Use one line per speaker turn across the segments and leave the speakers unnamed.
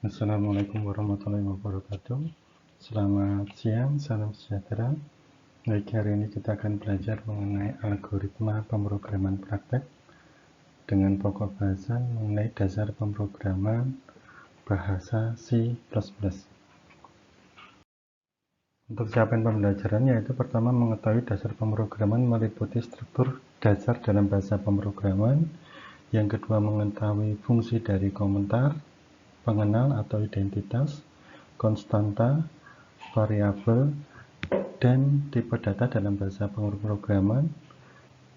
Assalamualaikum warahmatullahi wabarakatuh. Selamat siang, salam sejahtera. Baik, hari ini kita akan belajar mengenai algoritma pemrograman praktek dengan pokok bahasan mengenai dasar pemrograman bahasa C++. Untuk capaian pembelajaran yaitu pertama mengetahui dasar pemrograman meliputi struktur dasar dalam bahasa pemrograman, yang kedua mengetahui fungsi dari komentar, pengenal atau identitas, konstanta, variabel, dan tipe data dalam bahasa pemrograman.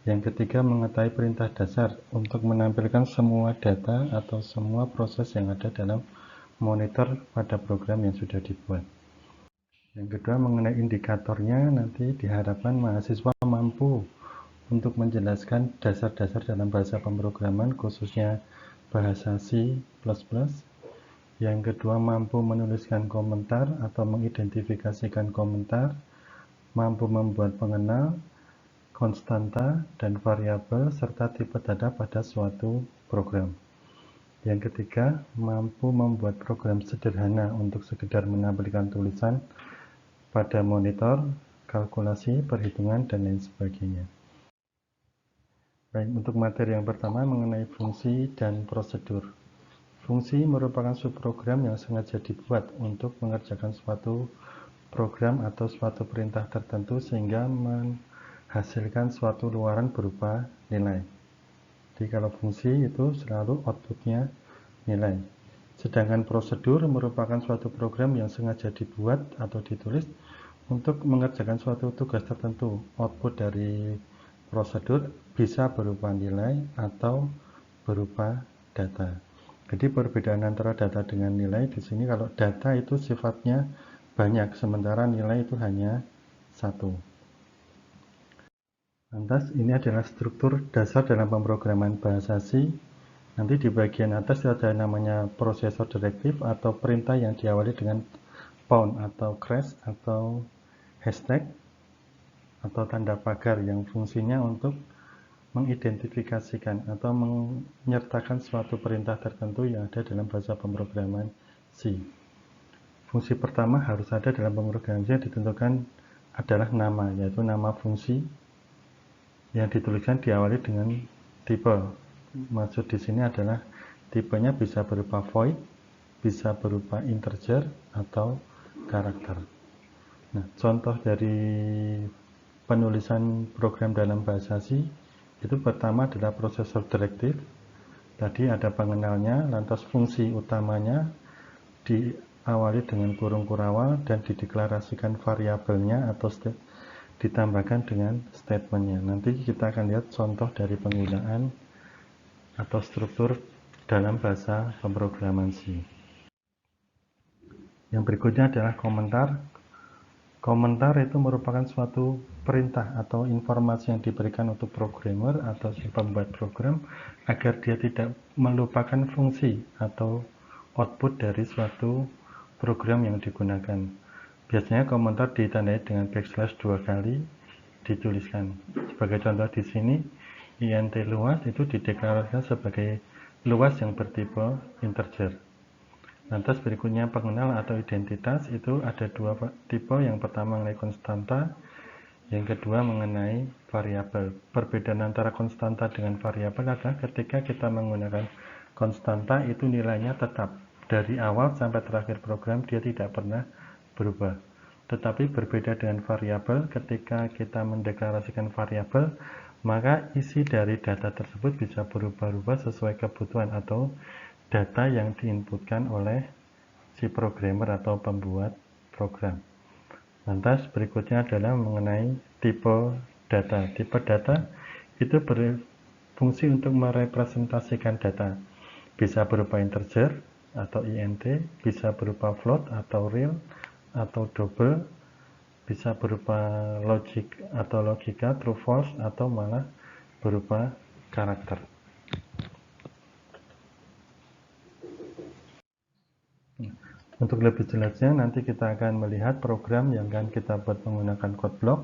Yang ketiga mengetahui perintah dasar untuk menampilkan semua data atau semua proses yang ada dalam monitor pada program yang sudah dibuat. Yang kedua mengenai indikatornya, nanti diharapkan mahasiswa mampu untuk menjelaskan dasar-dasar dalam bahasa pemrograman khususnya bahasa C++. Yang kedua mampu menuliskan komentar atau mengidentifikasikan komentar, mampu membuat pengenal, konstanta, dan variabel serta tipe data pada suatu program. Yang ketiga mampu membuat program sederhana untuk sekedar menampilkan tulisan pada monitor, kalkulasi, perhitungan, dan lain sebagainya. Baik, untuk materi yang pertama mengenai fungsi dan prosedur. Fungsi merupakan subprogram yang sengaja dibuat untuk mengerjakan suatu program atau suatu perintah tertentu sehingga menghasilkan suatu luaran berupa nilai. Jadi kalau fungsi itu selalu outputnya nilai. Sedangkan prosedur merupakan suatu program yang sengaja dibuat atau ditulis untuk mengerjakan suatu tugas tertentu. Output dari prosedur bisa berupa nilai atau berupa data. Jadi perbedaan antara data dengan nilai di sini, kalau data itu sifatnya banyak, sementara nilai itu hanya satu. Lantas ini adalah struktur dasar dalam pemrograman bahasa C. Nanti di bagian atas ada namanya prosesor direktif atau perintah yang diawali dengan pound atau crash atau hashtag atau tanda pagar yang fungsinya untuk mengidentifikasikan atau menyertakan suatu perintah tertentu yang ada dalam bahasa pemrograman C. Fungsi pertama harus ada dalam pemrograman C yang ditentukan adalah nama, yaitu nama fungsi yang dituliskan diawali dengan tipe. Maksud di sini adalah tipenya bisa berupa void, bisa berupa integer atau karakter. Nah, contoh dari penulisan program dalam bahasa C itu pertama adalah prosesor direktif. Tadi ada pengenalnya, lantas fungsi utamanya diawali dengan kurung kurawal dan dideklarasikan variabelnya atau ditambahkan dengan statementnya. Nanti kita akan lihat contoh dari penggunaan atau struktur dalam bahasa pemrograman C. Yang berikutnya adalah komentar. Komentar itu merupakan suatu perintah atau informasi yang diberikan untuk programmer atau si pembuat program agar dia tidak melupakan fungsi atau output dari suatu program yang digunakan. Biasanya komentar ditandai dengan backslash 2 kali dituliskan. Sebagai contoh di sini, int luas itu dideklarasikan sebagai luas yang bertipe integer. Lantas berikutnya pengenal atau identitas itu ada dua tipe, yang pertama mengenai konstanta, yang kedua mengenai variabel. Perbedaan antara konstanta dengan variabel adalah ketika kita menggunakan konstanta itu nilainya tetap dari awal sampai terakhir program, dia tidak pernah berubah. Tetapi berbeda dengan variabel, ketika kita mendeklarasikan variabel, maka isi dari data tersebut bisa berubah-ubah sesuai kebutuhan atau data yang diinputkan oleh si programmer atau pembuat program. Lantas berikutnya adalah mengenai tipe data. Tipe data itu berfungsi untuk merepresentasikan data. Bisa berupa integer atau int, bisa berupa float atau real atau double, bisa berupa logic atau logika, true false, atau malah berupa karakter. Untuk lebih jelasnya nanti kita akan melihat program yang akan kita buat menggunakan code block.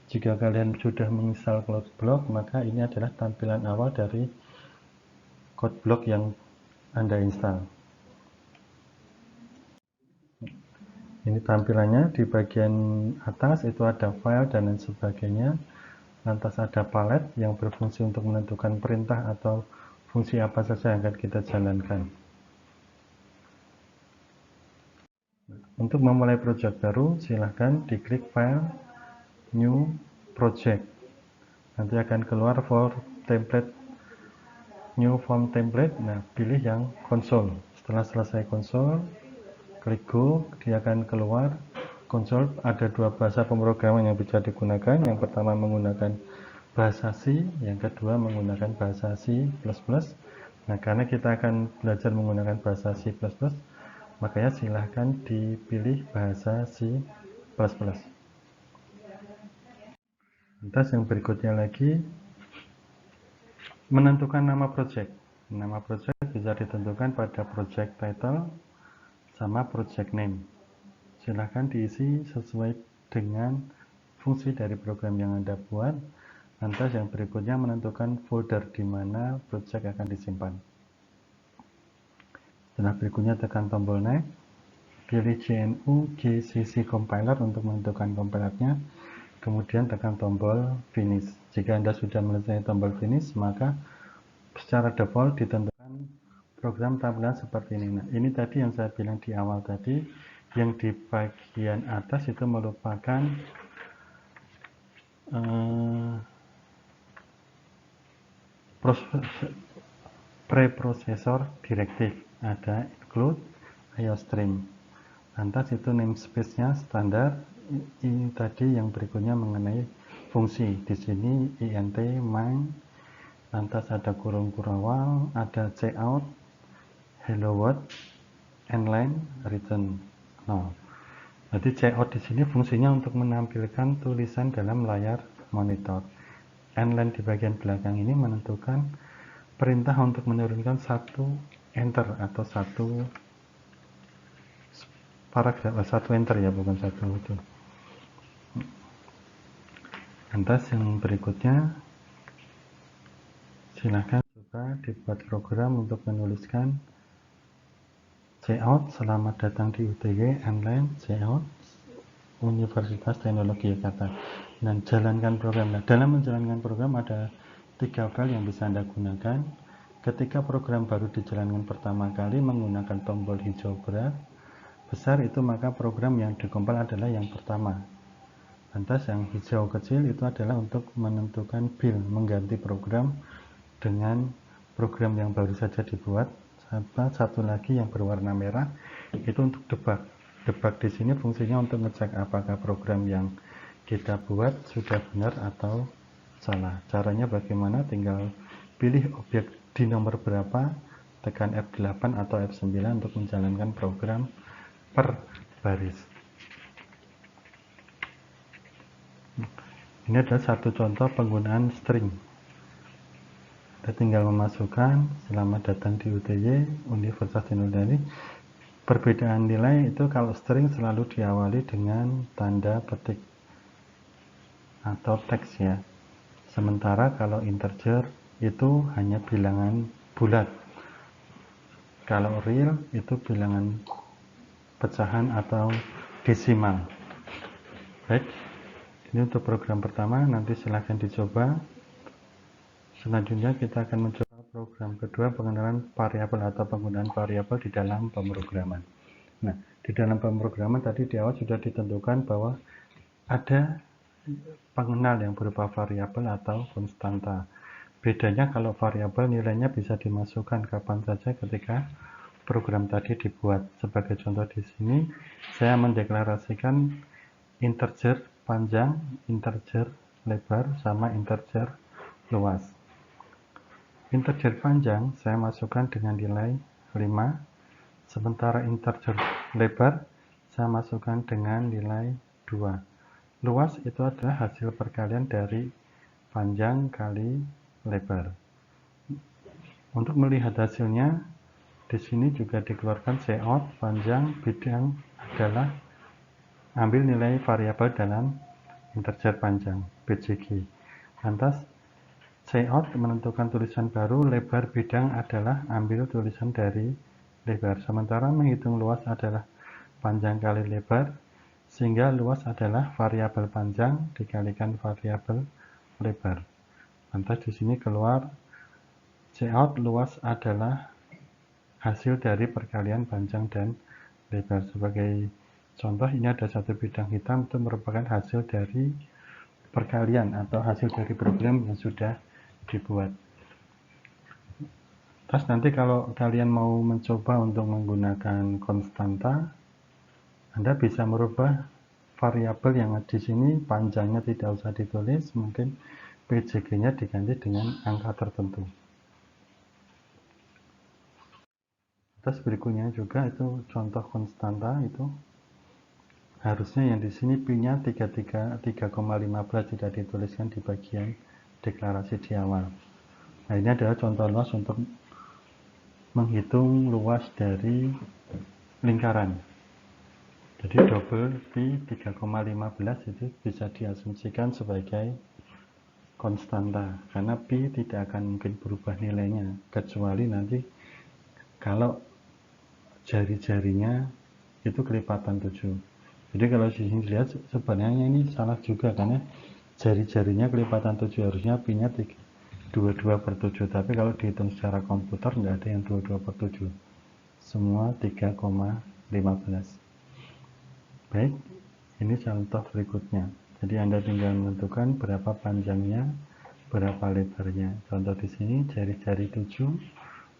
Jika kalian sudah menginstal code block, maka ini adalah tampilan awal dari code block yang Anda install. Ini tampilannya. Di bagian atas itu ada file dan lain sebagainya. Lantas ada palet yang berfungsi untuk menentukan perintah atau fungsi apa saja yang akan kita jalankan. Untuk memulai project baru, silahkan diklik File, New Project. Nanti akan keluar for template, New Form Template. Nah, pilih yang konsol. Setelah selesai konsol, klik Go, dia akan keluar konsol. Ada dua bahasa pemrograman yang bisa digunakan. Yang pertama menggunakan bahasa C, yang kedua menggunakan bahasa C++. Nah, karena kita akan belajar menggunakan bahasa C++, makanya silahkan dipilih bahasa C++. Lantas yang berikutnya lagi, menentukan nama project. Nama project bisa ditentukan pada project title sama project name. Silahkan diisi sesuai dengan fungsi dari program yang Anda buat. Lantas yang berikutnya menentukan folder di mana project akan disimpan. Setelah berikutnya tekan tombol next, pilih GNU GCC compiler untuk menentukan compilernya, kemudian tekan tombol finish. Jika Anda sudah menyelesaikan tombol finish, maka secara default ditentukan program tampilan seperti ini. Nah, ini tadi yang saya bilang di awal tadi, yang di bagian atas itu merupakan preprocessor directive. Ada include IOStream. Lantas itu namespace-nya standar. Ini tadi yang berikutnya mengenai fungsi. Di sini int main, lantas ada kurung kurawal, ada cout, hello world, endline, return 0. Jadi cout di sini fungsinya untuk menampilkan tulisan dalam layar monitor. Endline di bagian belakang ini menentukan perintah untuk menurunkan satu enter atau satu paragraf, satu enter ya, bukan satu itu. Lantas yang berikutnya, silahkan coba dibuat program untuk menuliskan cout, selamat datang di UTY, endline, cout, Universitas Teknologi Yogyakarta, dan jalankan program. Nah, dalam menjalankan program ada 3 file yang bisa Anda gunakan. Ketika program baru dijalankan pertama kali menggunakan tombol hijau besar itu, maka program yang dikompil adalah yang pertama. Lantas yang hijau kecil itu adalah untuk menentukan build, mengganti program dengan program yang baru saja dibuat. Satu lagi yang berwarna merah itu untuk debug. Debug di sini fungsinya untuk ngecek apakah program yang kita buat sudah benar atau salah. Caranya bagaimana? Tinggal pilih objek di nomor berapa, tekan F8 atau F9 untuk menjalankan program per baris. Ini adalah satu contoh penggunaan string. Kita tinggal memasukkan selamat datang di UTY, Universitas Teknologi. Perbedaan nilai itu kalau string selalu diawali dengan tanda petik atau teks ya. Sementara kalau integer itu hanya bilangan bulat. Kalau real itu bilangan pecahan atau desimal. Baik, ini untuk program pertama, nanti silahkan dicoba. Selanjutnya kita akan mencoba program kedua, pengenalan variabel atau penggunaan variabel di dalam pemrograman. Nah, di dalam pemrograman tadi di awal sudah ditentukan bahwa ada pengenal yang berupa variabel atau konstanta. Bedanya kalau variabel nilainya bisa dimasukkan kapan saja ketika program tadi dibuat. Sebagai contoh di sini, saya mendeklarasikan integer panjang, integer lebar, sama integer luas. Integer panjang saya masukkan dengan nilai 5, sementara integer lebar saya masukkan dengan nilai 2. Luas itu adalah hasil perkalian dari panjang kali lebar. Untuk melihat hasilnya, di sini juga dikeluarkan cout panjang bidang adalah ambil nilai variabel dalam integer panjang BCG. Lantas Cout menentukan tulisan baru, lebar bidang adalah ambil tulisan dari lebar. Sementara menghitung luas adalah panjang kali lebar, sehingga luas adalah variabel panjang dikalikan variabel lebar. Lantas di sini keluar Cout luas adalah hasil dari perkalian panjang dan lebar. Sebagai contoh, ini ada satu bidang hitam, itu merupakan hasil dari perkalian atau hasil dari program yang sudah dibuat. Terus nanti kalau kalian mau mencoba untuk menggunakan konstanta, Anda bisa merubah variabel yang di sini panjangnya tidak usah ditulis, mungkin PJG-nya diganti dengan angka tertentu. Terus berikutnya juga itu contoh konstanta, itu harusnya yang di sini pi-nya 3,15 tidak dituliskan di bagian deklarasi di awal. Nah, ini adalah contoh luas untuk menghitung luas dari lingkaran. Jadi double pi 3,15 itu bisa diasumsikan sebagai konstanta, karena pi tidak akan mungkin berubah nilainya, kecuali nanti kalau jari-jarinya itu kelipatan 7. Jadi kalau di sini dilihat sebenarnya ini salah juga, karena jari-jarinya kelipatan 7, harusnya pi-nya 22/7, tapi kalau dihitung secara komputer nggak ada yang 22/7, semua 3,15. Baik, ini contoh berikutnya. Jadi Anda tinggal menentukan berapa panjangnya, berapa lebarnya. Contoh di sini jari-jari 7,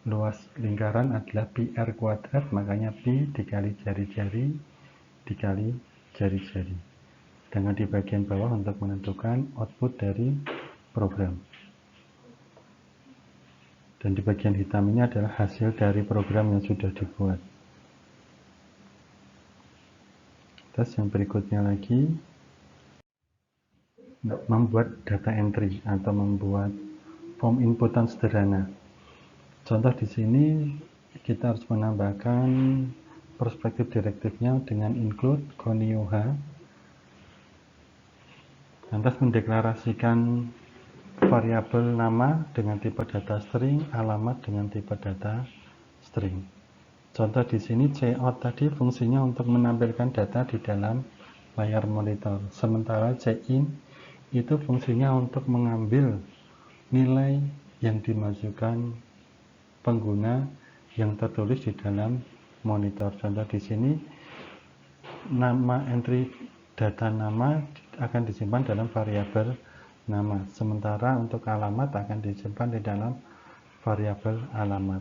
luas lingkaran adalah pi r kuadrat, makanya pi dikali jari-jari dikali jari-jari. Dengan di bagian bawah untuk menentukan output dari program. Dan di bagian hitam ini adalah hasil dari program yang sudah dibuat. Terus yang berikutnya lagi, membuat data entry atau membuat form inputan sederhana. Contoh di sini kita harus menambahkan perspektif direktifnya dengan include konioha, lantas mendeklarasikan variabel nama dengan tipe data string, alamat dengan tipe data string. Contoh di sini cout tadi fungsinya untuk menampilkan data di dalam layar monitor, sementara cin itu fungsinya untuk mengambil nilai yang dimasukkan pengguna yang tertulis di dalam monitor. Contoh di sini nama entry data nama akan disimpan dalam variabel nama, sementara untuk alamat akan disimpan di dalam variabel alamat.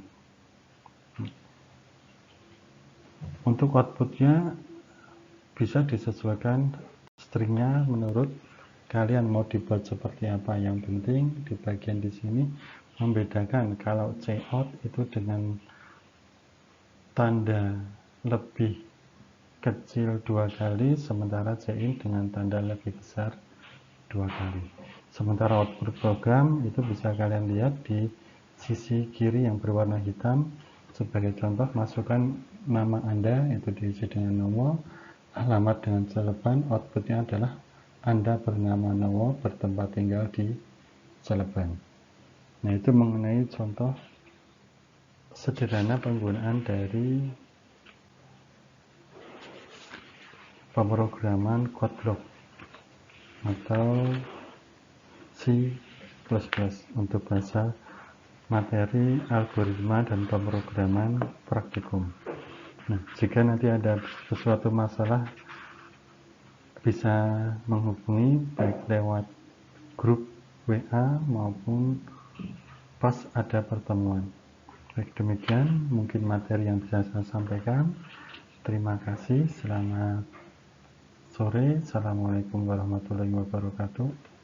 Untuk outputnya bisa disesuaikan stringnya menurut kalian mau dibuat seperti apa. Yang penting di bagian di sini membedakan kalau cout itu dengan tanda lebih kecil 2 kali, sementara cin dengan tanda lebih besar 2 kali. Sementara output program itu bisa kalian lihat di sisi kiri yang berwarna hitam. Sebagai contoh, masukkan nama Anda, itu diisi dengan nomor, alamat dengan Cileban, outputnya adalah Anda bernama Nowo, bertempat tinggal di Cileban. Nah, itu mengenai contoh sederhana penggunaan dari pemrograman code block atau C++ untuk bahasa materi algoritma dan pemrograman praktikum. Nah, jika nanti ada sesuatu masalah bisa menghubungi baik lewat grup WA maupun pas ada pertemuan. Baik, demikian mungkin materi yang bisa saya sampaikan. Terima kasih. Selamat sore. Assalamualaikum warahmatullahi wabarakatuh.